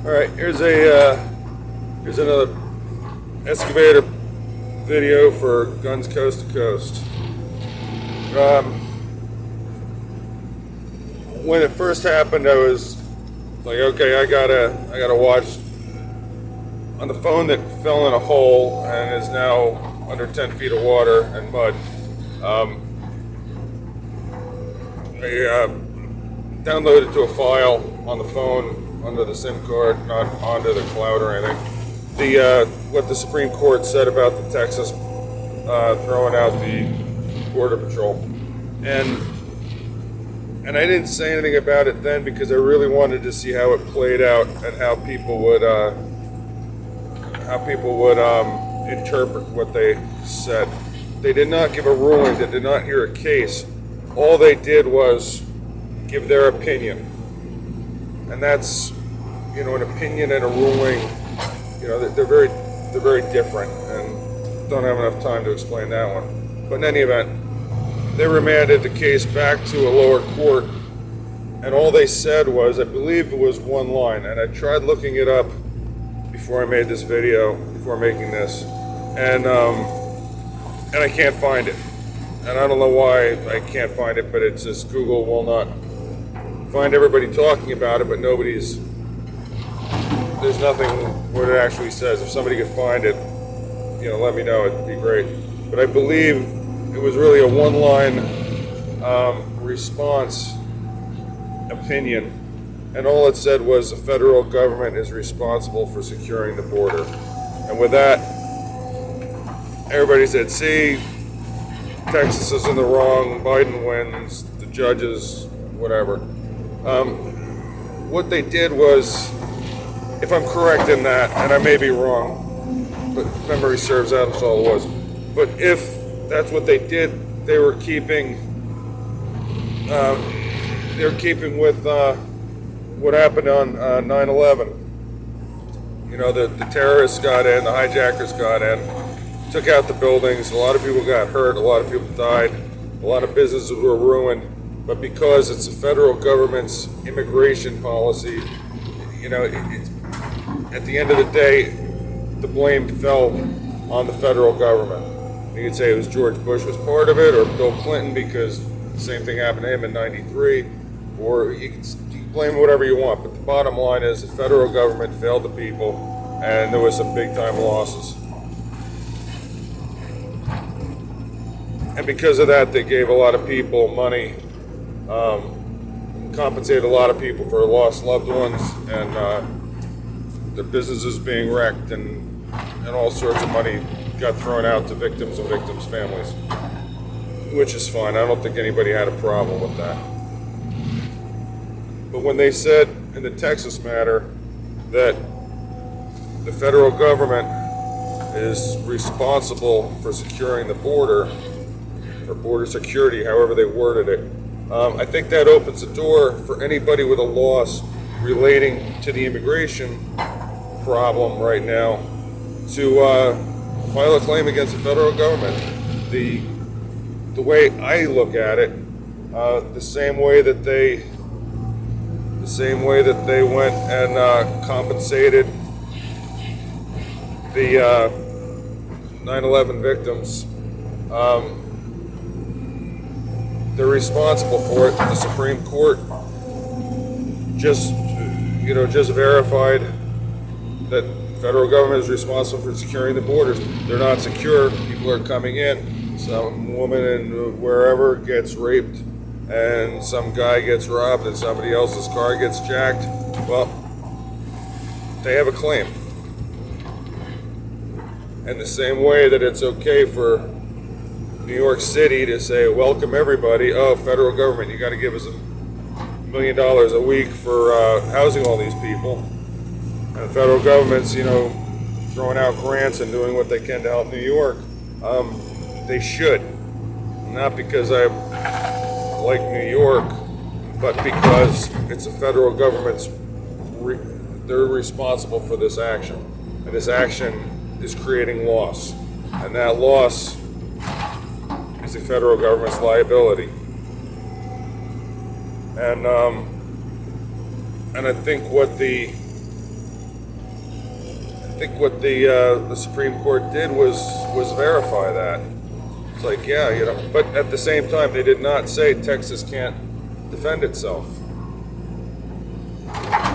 All right, here's another excavator video for Guns Coast to Coast. When it first happened, I was like, okay, I gotta watch. On the phone that fell in a hole and is now under 10 feet of water and mud. I downloaded to a file on the phone under the SIM card, not onto the cloud or anything. What the Supreme Court said about the Texas throwing out the Border Patrol, and I didn't say anything about it then because I really wanted to see how it played out and how people would interpret what they said. They did not give a ruling. They did not hear a case. All they did was give their opinion, and that's, an opinion and a ruling. They're very different, and don't have enough time to explain that one. But in any event, they remanded the case back to a lower court, and all they said was, I believe it was one line, and I tried looking it up before I made this video, before making this, and I can't find it. And I don't know why I can't find it, but it says Google will not find everybody talking about it, but there's nothing what it actually says. If somebody could find it, let me know, it'd be great. But I believe it was really a one-line response opinion, and all it said was the federal government is responsible for securing the border. And with that, everybody said, see, Texas is in the wrong, Biden wins, the judges, whatever. What they did was, if I'm correct in that, and I may be wrong, but memory serves, that's all it was. But if that's what they did, they were keeping with what happened on 9/11. The terrorists got in, the hijackers got in, took out the buildings. A lot of people got hurt, a lot of people died, a lot of businesses were ruined. But because it's the federal government's immigration policy, at the end of the day, the blame fell on the federal government. You could say it was George Bush was part of it, or Bill Clinton, because the same thing happened to him in '93, or you can blame whatever you want. But the bottom line is the federal government failed the people, and there was some big time losses. And because of that, they gave a lot of people money, compensated a lot of people for lost loved ones, and their businesses being wrecked, and all sorts of money got thrown out to victims and victims' families, which is fine. I don't think anybody had a problem with that. But when they said in the Texas matter that the federal government is responsible for securing the border, or border security, however they worded it, I think that opens the door for anybody with a loss relating to the immigration problem right now to file a claim against the federal government. The way I look at it, the same way that they went and compensated the 9/11 victims. They're responsible for it. The Supreme Court just verified that the federal government is responsible for securing the borders. They're not secure. People are coming in. Some woman in wherever gets raped, and some guy gets robbed, and somebody else's car gets jacked. Well, they have a claim. And the same way that it's okay for New York City to say, welcome everybody, federal government, you got to give us $1 million a week for housing all these people. And the federal government's, throwing out grants and doing what they can to help New York. They should. Not because I like New York, but because it's the federal government's, they're responsible for this action. And this action is creating loss. And that loss is the federal government's liability. And I think what the think what the Supreme Court did was verify that. It's like, yeah, you know, but at the same time, they did not say Texas can't defend itself.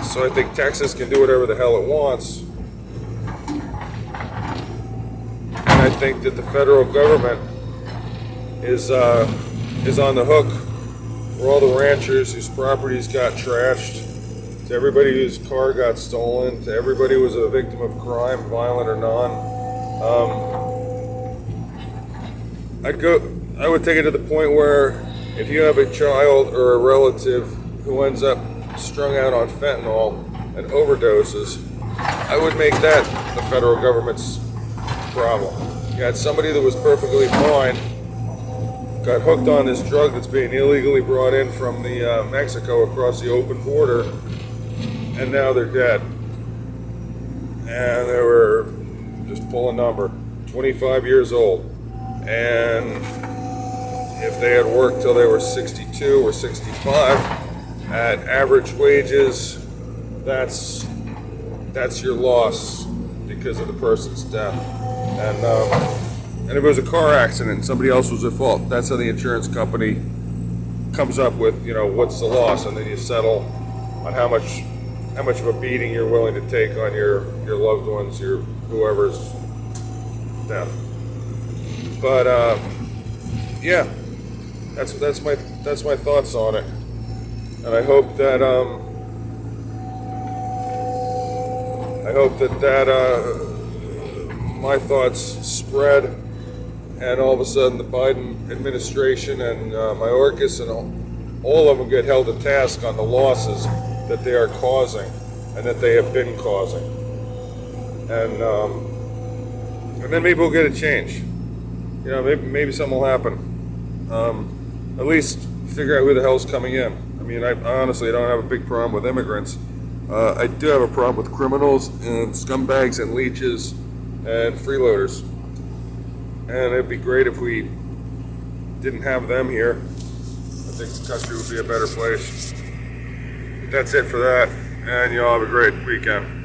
So I think Texas can do whatever the hell it wants. And I think that the federal government is on the hook for all the ranchers whose properties got trashed, to everybody whose car got stolen, to everybody who was a victim of crime, violent or non. I would take it to the point where if you have a child or a relative who ends up strung out on fentanyl and overdoses, I would make that the federal government's problem. You had somebody that was perfectly fine, got hooked on this drug that's being illegally brought in from the Mexico across the open border, and now they're dead. And they were, just pull a number, 25 years old. And if they had worked till they were 62 or 65 at average wages, that's your loss because of the person's death. And if it was a car accident and somebody else was at fault, that's how the insurance company comes up with, you know, what's the loss, and then you settle on how much of a beating you're willing to take on your loved ones, your whoever's death. But yeah, that's my thoughts on it, and I hope that my thoughts spread, and all of a sudden the Biden administration and Mayorkas and all of them get held to task on the losses that they are causing and that they have been causing, and then maybe we'll get a change. You know, maybe something will happen. At least figure out who the hell's coming in. I mean, I honestly don't have a big problem with immigrants. I do have a problem with criminals and scumbags and leeches and freeloaders. And it'd be great if we didn't have them here. I think the country would be a better place. That's it for that. And y'all have a great weekend.